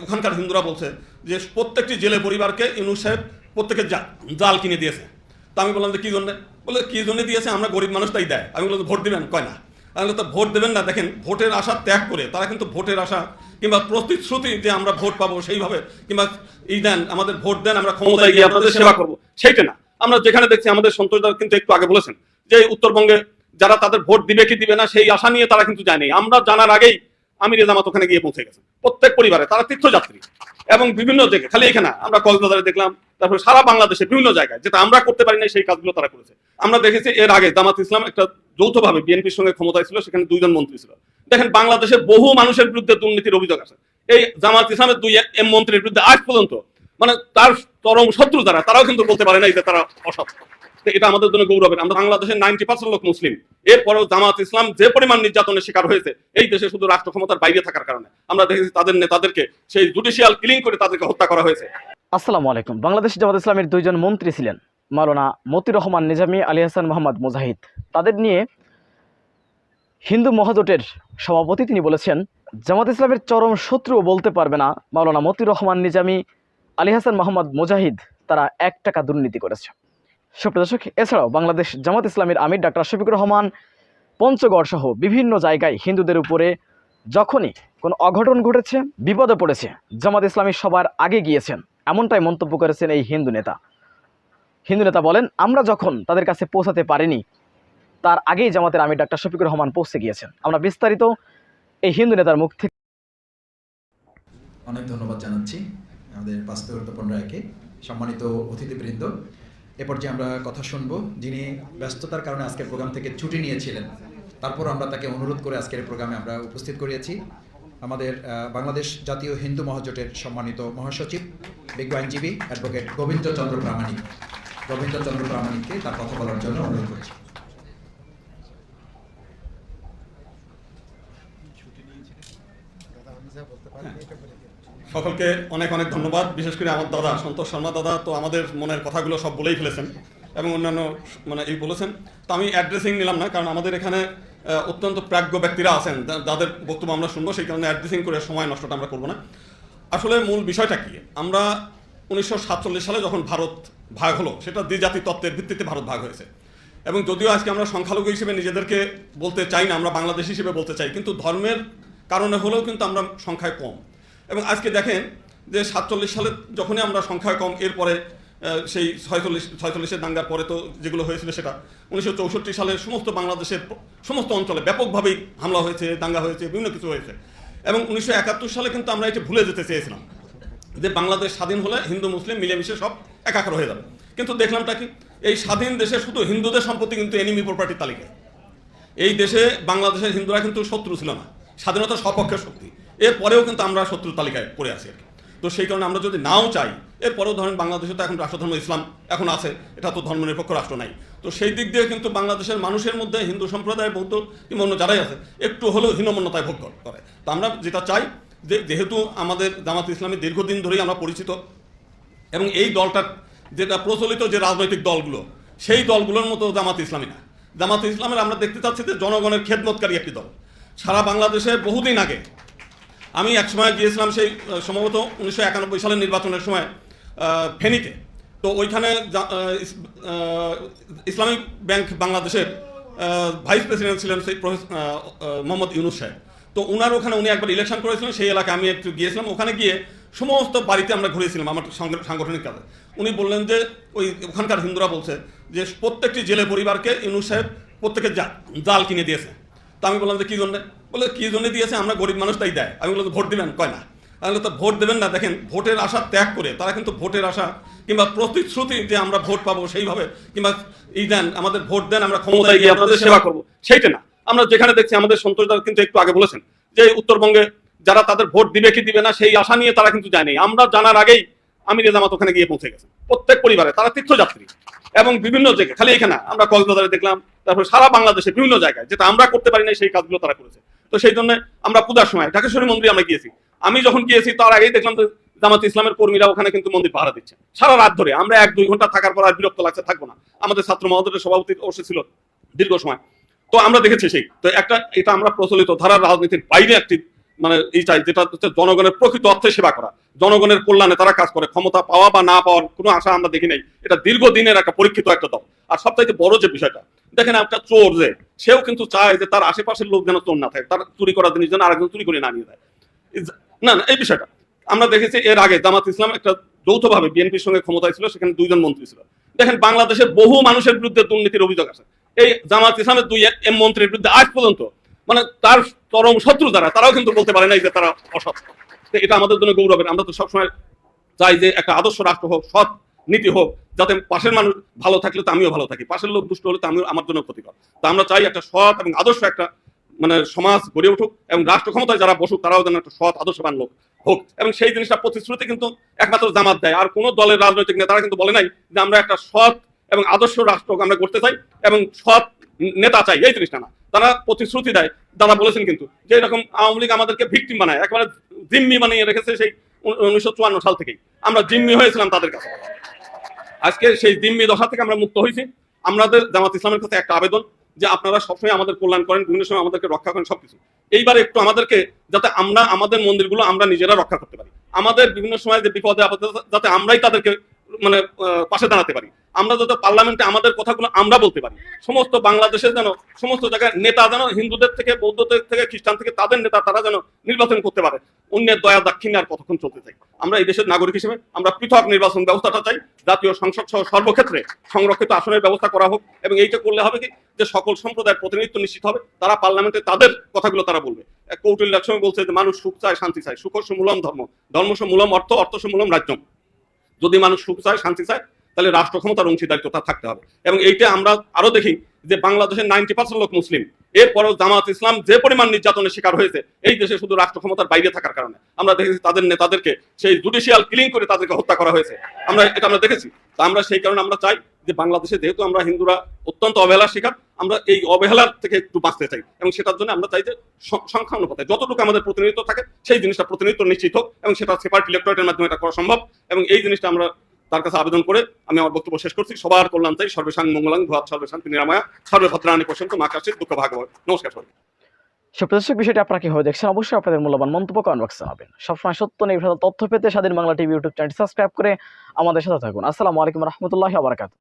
ওখানকার হিন্দুরা বলছে যে প্রত্যেকটি জেলে পরিবারকে ইউনূস সাহেব প্রত্যেকে জাল কিনে দিয়েছে। তো আমি বললাম যে কী জন্যে? বলে কী জন্য দিয়েছে, আমরা গরিব মানুষ তাই দেয়। আমি বললাম ভোট দেবেন? কয় না। আমি বললাম তো ভোট দেবেন না, দেখেন ভোটের আশা ত্যাগ করে তারা কিন্তু ভোটের আশা কিংবা প্রতিশ্রুতি যে আমরা ভোট পাবো সেইভাবে কিংবা দেন আমাদের ভোট দেন, আমরা ক্ষমতায় গিয়ে আপনাদের সেবা করবো, সেইটা না। আমরা যেখানে দেখছি আমাদের সন্তোষদা কিন্তু একটু আগে বলেছেন যে উত্তরবঙ্গে যারা তাদের ভোট দিবে কি দিবে না সেই আশা নিয়ে তারা কিন্তু যায়নি। আমরা জানার আগেই আমির জামাত ওখানে গিয়ে পৌঁছে গেছে, প্রত্যেক পরিবারে তারা তীর্থযাত্রী। এবং বিভিন্ন জায়গায়, খালি এখানে আমরা কক্সবাজারে দেখলাম, তারপরে সারা বাংলাদেশে বিভিন্ন জায়গায়, যেটা আমরা করতে পারি না সেই কাজগুলো তারা করেছে। আমরা দেখেছি এর আগে জামাত ইসলাম একটা যৌথভাবে বিএনপির সঙ্গে ক্ষমতায় ছিল, সেখানে 2 জন মন্ত্রী ছিল। দেখেন বাংলাদেশে বহু মানুষের বিরুদ্ধে দুর্নীতির অভিযোগ আছে, এই জামাত ইসলামের 2 এম মন্ত্রীর বিরুদ্ধে আজ পর্যন্ত মানে তার চরম শত্রু যারা, তারাও কিন্তু বলতে পারে না যে তারা অসৎ। এটা আমাদের জন্য গৌরবের। আমরা বাংলাদেশের 90% লোক মুসলিম, এরপরেও জামাত ইসলাম যে পরিমাণ নির্যাতনের শিকার হয়েছে এই দেশে শুধু রাষ্ট্র ক্ষমতার বাইরে থাকার কারণে, আমরা দেখেছি তাদের নেতাদেরকে সেই জুডিশিয়াল কিলিং করে তাদেরকে হত্যা করা হয়েছে। আসসালামু আলাইকুম। বাংলাদেশ জামাত ইসলামের 2 জন মন্ত্রী ছিলেন মাওলানা মতিউর রহমান নিজামী, আলী হাসান মোহাম্মদ মুজাহিদ। তাদের নিয়ে হিন্দু মহাজোটের সভাপতি তিনি বলেছেন জামাত ইসলামের চরম শত্রুও বলতে পারবে না মাওলানা মতিউর রহমান নিজামী, আলী হাসান মোহাম্মদ মুজাহিদ তারা 1 টাকা দুর্নীতি করেছে। সুপ্রিয় দর্শক, এছাড়াও বাংলাদেশ জামাত ইসলামের আমির ডাক্তার শফিকুর রহমান পঞ্চগড় সহ বিভিন্ন জায়গায় হিন্দুদের উপরে যখনই কোনো অঘটন ঘটেছে, বিপদে পড়েছে, জামাত ইসলামী সবার আগে গিয়েছেন, এমনটাই মন্তব্য করেছেন এই হিন্দু নেতা বলেন আমরা যখন তাদের কাছে পৌঁছাতে পারিনি তার আগেই জামাতের আমির ডাক্তার শফিকুর রহমান পৌঁছে গিয়েছেন। আমরা বিস্তারিত এই হিন্দু নেতার মুখ থেকে। অনেক ধন্যবাদ জানাচ্ছি আমাদের পাঁচতপন রায়কে। সম্মানিত অতিথিবৃন্দ, এ পর্যায়ে আমরা কথা শুনব যিনি ব্যস্ততার কারণে আজকের প্রোগ্রাম থেকে ছুটি নিয়েছিলেন, তারপর আমরা তাকে অনুরোধ করে আজকের প্রোগ্রামে আমরা উপস্থিত করিয়েছি। আমাদের বাংলাদেশ জাতীয় হিন্দু মহাজোটের সম্মানিত মহাসচিব, বিজ্ঞ আইনজীবী অ্যাডভোকেট গোবিন্দচন্দ্র প্রামাণিককে তার কথা বলার জন্য অনুরোধ করছি। সকলকে অনেক অনেক ধন্যবাদ। বিশেষ করে আমার দাদা সন্তোষ শর্মা দাদা তো আমাদের মনের কথাগুলো সব বলেই ফেলেছেন এবং অন্যান্য এই বলেছেন। তো আমি অ্যাড্রেসিং নিলাম না, কারণ আমাদের এখানে অত্যন্ত প্রাজ্ঞ ব্যক্তিরা আছেন যাদের বক্তব্য আমরা শুনবো, সেই কারণে অ্যাড্রেসিং করে সময় নষ্টটা আমরা করবো না। আসলে মূল বিষয়টা কি, আমরা 1947 সালে যখন ভারত ভাগ হলো, সেটা দ্বিজাতি তত্ত্বের ভিত্তিতে ভারত ভাগ হয়েছে। এবং যদিও আজকে আমরা সংখ্যালঘু হিসেবে নিজেদেরকে বলতে চাই না, আমরা বাংলাদেশ হিসেবে বলতে চাই, কিন্তু ধর্মের কারণে হলেও কিন্তু আমরা সংখ্যায় কম। এবং আজকে দেখেন যে 47 সালে যখনই আমরা সংখ্যায় কম, এরপরে সেই 46-এর দাঙ্গার পরে তো যেগুলো হয়েছিল সেটা 1964 সালে সমস্ত বাংলাদেশের সমস্ত অঞ্চলে ব্যাপকভাবেই হামলা হয়েছে, দাঙ্গা হয়েছে, বিভিন্ন কিছু হয়েছে। এবং 1971 সালে কিন্তু আমরা এটা ভুলে যেতে চেয়েছিলাম যে বাংলাদেশ স্বাধীন হলে হিন্দু মুসলিম মিলেমিশে সব একাকার হয়ে যাবে। কিন্তু দেখলামটা কি, এই স্বাধীন দেশে শুধু হিন্দুদের সম্পত্তি কিন্তু এনিমি প্রপার্টির তালিকায়। এই দেশে বাংলাদেশের হিন্দুরা কিন্তু শত্রু ছিল না, স্বাধীনতার সপক্ষের শক্তি। এরপরেও কিন্তু আমরা শত্রু তালিকায় পড়ে আছি আর কি। তো সেই কারণে আমরা যদি নাও চাই, এরপরেও ধরেন বাংলাদেশে তো এখন রাষ্ট্রধর্ম ইসলাম এখন আছে, এটা তো ধর্মনিরপেক্ষ রাষ্ট্র নাই। তো সেই দিক দিয়ে কিন্তু বাংলাদেশের মানুষের মধ্যে হিন্দু সম্প্রদায়, বৌদ্ধ কিংবা অন্য যারাই আছে একটু হলেও হীনমন্যতায় ভোগ করে। তো আমরা যেটা চাই যে যেহেতু আমাদের জামাত ইসলামী দীর্ঘদিন ধরেই আমরা পরিচিত, এবং এই দলটার যেটা প্রচলিত যে রাজনৈতিক দলগুলো, সেই দলগুলোর মতো জামাত ইসলামী না। জামাত ইসলামের আমরা দেখতে চাচ্ছি যে জনগণের খেদমতকারী একটি দল। সারা বাংলাদেশে বহুদিন আগে আমি এক সময় গিয়েছিলাম, সেই সম্ভবত 1991 সালের নির্বাচনের সময় ফেনীতে। তো ওইখানে ইসলামিক ব্যাংক বাংলাদেশের ভাইস প্রেসিডেন্ট ছিলেন সেই মোহাম্মদ ইউনূস সাহেব। তো ওনার ওখানে উনি একবার ইলেকশন করেছিলেন, সেই এলাকায় আমি একটু গিয়েছিলাম। ওখানে গিয়ে সমস্ত বাড়িতে আমরা ঘুরেছিলাম আমার সাংগঠনিক কাজে। উনি বললেন যে ওখানকার হিন্দুরা বলছে যে প্রত্যেকটি জেলে পরিবারকে ইউনূস সাহেব প্রত্যেকে জাল কিনে দিয়েছে। তো আমি বললাম যে কী জন্যে? বলে কী জন্য দিয়েছে, আমরা গরিব মানুষ তাই দেয়। আমি বললাম ভোট দেবেন? কয় না। আমি বললাম তো ভোট দেবেন না, দেখেন ভোটের আশা ত্যাগ করে তারা কিন্তু ভোটের আশা কিংবা প্রতিশ্রুতি যে আমরা ভোট পাবো সেইভাবে কিংবা দেন আমাদের ভোট দেন, আমরা ক্ষমতায় গিয়ে আপনাদের সেবা করবো, সেইটা না। আমরা যেখানে দেখছি আমাদের সন্তোষদা কিন্তু একটু আগে বলেছেন যে উত্তরবঙ্গে যারা তাদের ভোট দিবে কি দিবে না সেই আশা নিয়ে তারা কিন্তু যায়নি। আমরা জানার আগেই আমির জামাত ওখানে গিয়ে পৌঁছে গেছে, প্রত্যেক পরিবারে তারা তীর্থযাত্রী। এবং বিভিন্ন জায়গায়, খালি এখানে আমরা কক্সবাজারে দেখলাম, তারপরে সারা বাংলাদেশে বিভিন্ন জায়গায়, যেটা আমরা করতে পারি না সেই কাজগুলো তারা করেছে। তো সেই জন্য আমরা পূজার সময় ঢাকেশ্বরী মন্দিরে আমরা গিয়েছি। আমি যখন গিয়েছি তার আগেই দেখলাম যে জামাত ইসলামের কর্মীরা ওখানে কিন্তু মন্দির পাহারা দিচ্ছে সারা রাত ধরে। আমরা 1-2 ঘন্টা থাকার পর আর বিরক্ত লাগছে, থাকবো না। আমাদের ছাত্র মহোদয়ের সভাপতি অবশ্যই ছিল দীর্ঘ সময়, তো আমরা দেখেছি সেই। তো এটা আমরা প্রচলিত ধারার রাজনীতির বাইরে একটি মানে এই চাই, যেটা হচ্ছে জনগণের প্রকৃত অর্থে সেবা করা, জনগণের কল্যাণে তারা কাজ করে। ক্ষমতা পাওয়া বা না পাওয়ার কোনো আশা আমরা দেখি নাই। এটা দীর্ঘদিনের একটা পরীক্ষিত একটা দল। আর সবচাইতে বড় যে বিষয়টা দেখেন, একটা চোর যে সেও কিন্তু চায় যে তার আশেপাশের লোক যেন চোর না থাকে, তার চুরি করার জিনিস যেন আরেকজন চুরি করে না নিয়ে যায়। না না, এই বিষয়টা আমরা দেখেছি এর আগে জামাত ইসলাম একটা যৌথভাবে বিএনপির সঙ্গে ক্ষমতায় ছিল, সেখানে 2 জন মন্ত্রী ছিল। দেখেন বাংলাদেশের বহু মানুষের বিরুদ্ধে দুর্নীতির অভিযোগ আছে। এই জামাত ইসলামের 2 এম মন্ত্রীর বিরুদ্ধে আজ পর্যন্ত মানে তার চরম শত্রু যারা, তারাও কিন্তু বলতে পারে নাই যে তারা অসৎ। তো এটা আমাদের জন্য গৌরবের। আমরা তো সবসময় চাই যে একটা আদর্শ রাষ্ট্র হোক, সৎ নীতি হোক, যাতে পাশের মানুষ ভালো থাকলে তো আমিও ভালো থাকি, পাশের লোক দুষ্ট হলে তো আমিও আমার জন্য ক্ষতিকর। তো আমরা চাই একটা সৎ এবং আদর্শ একটা মানে সমাজ গড়ে উঠুক, এবং রাষ্ট্র ক্ষমতায় যারা বসুক তারাও যেন একটা সৎ আদর্শবান লোক হোক। এবং সেই জিনিসটা প্রতিশ্রুতি কিন্তু একমাত্র জামাত দেয়, আর কোনো দলের রাজনৈতিক নেতারা কিন্তু বলে নাই যে আমরা একটা সৎ এবং আদর্শ রাষ্ট্র আমরা করতে চাই এবং সৎ নেতা চাই, এই জিনিসটা না। তারা প্রতিশ্রুতি দেয়, তারা বলেছেন কিন্তু যে এরকম আওয়ামী লীগ আমাদেরকে ভিকটিম বানায়, একেবারে জিম্মি বানিয়ে রেখেছে সেই 1954 সাল থেকেই। আমরা জিম্মি হয়েছিলাম তাদের কাছে। আজকে সেই জিম্মি দশা থেকে আমরা মুক্ত হয়েছি। আমাদের জামাত ইসলামের কাছে একটা আবেদন যে আপনারা সবসময় আমাদের কল্যাণ করেন, বিভিন্ন সময় আমাদেরকে রক্ষা করেন সবকিছু। এইবার একটু আমাদেরকে যাতে আমরা আমাদের মন্দিরগুলো আমরা নিজেরা রক্ষা করতে পারি, আমাদের বিভিন্ন সময় যে বিপদে আপদে যাতে আমরাই তাদেরকে মানে পাশে দাঁড়াতে পারি, আমরা যাতে পার্লামেন্টে আমাদের কথাগুলো আমরা বলতে পারি। সমস্ত বাংলাদেশের যেন সমস্ত জায়গায় নেতা যেন হিন্দুদের থেকে, বৌদ্ধদের থেকে, খ্রিস্টান থেকে তাদের নেতা তারা যেন নির্বাচন করতে পারে। অন্যের দয়া দাক্ষিণ্যে আর কতক্ষণ চলতে চাই? আমরা এই দেশের নাগরিক হিসেবে আমরা পৃথক নির্বাচন ব্যবস্থাটা চাই। জাতীয় সংসদ সহ সর্বক্ষেত্রে সংরক্ষিত আসনের ব্যবস্থা করা হোক, এবং এইটা করলে হবে কি যে সকল সম্প্রদায়ের প্রতিনিধিত্ব নিশ্চিত হবে। তারা পার্লামেন্টে তাদের কথাগুলো তারা বলবে। কৌটিল্য একসময় বলছে যে মানুষ সুখ চায়, শান্তি চায়, সুখস্য মূলম ধর্ম, ধর্মস্য মূলম অর্থ, অর্থস্য মূলম রাজ্যম। যদি মানুষ সুখ চায়, শান্তি চায়, তাহলে রাষ্ট্র ক্ষমতার অংশীদারিত্ব তার থাকতে হবে। এবং এইটা আমরা আরো দেখি যে বাংলাদেশের 90% লোক মুসলিম, এরপরেও জামাত ইসলাম যে পরিমাণ নির্যাতনের শিকার হয়েছে এই দেশে শুধু রাষ্ট্র ক্ষমতার বাইরে থাকার কারণে। আমরা দেখেছি তাদের নেতাদেরকে সেই জুডিশিয়াল কিলিং করে তাদেরকে হত্যা করা হয়েছে, আমরা দেখেছি। তা আমরা সেই কারণে আমরা চাই যে বাংলাদেশে যেহেতু আমরা হিন্দুরা অত্যন্ত অবহেলার শিকার, আমরা এই অবহেলার থেকে একটু বাঁচতে চাই, এবং সেটার জন্য আমরা চাই যে সংখ্যানুপাতে যতটুকু আমাদের প্রতিনিধিত্ব থাকে সেই জিনিসটা প্রতিনিধিত্ব নিশ্চিত হোক, এবং সেটা সেপারেট ইলেক্টোরেটের মাধ্যমে এটা করা সম্ভব। এবং এই জিনিসটা আমরা তার কাছে আবেদন করে আমি আমার বক্তব্য শেষ করছি। সবার কল্যাণ চাই, সর্বেশাং মঙ্গলাং ভূয়াৎ সর্বেশান্তি নিরাময়া সর্বভদ্রাণি পশ্যন্তু মা কশ্চিৎ দুঃখ ভাগবত। নমস্কার সবাই। সুপ্রদর্শক, বিষয়টি আপনারা কিভাবে দেখছেন অবশ্যই আপনাদের মূল্যবান মন্তব্য কমেন্ট বক্সে জানাবেন। সবসময় সত্য নির্ভর তথ্য পেতে স্বাধীন বাংলা টিভি ইউটিউব চ্যানেলটি সাবস্ক্রাইব করে আমাদের সাথে থাকুন। আসসালামু আলাইকুম রহমতুল্লাহি ওয়া বারাকাতুহু।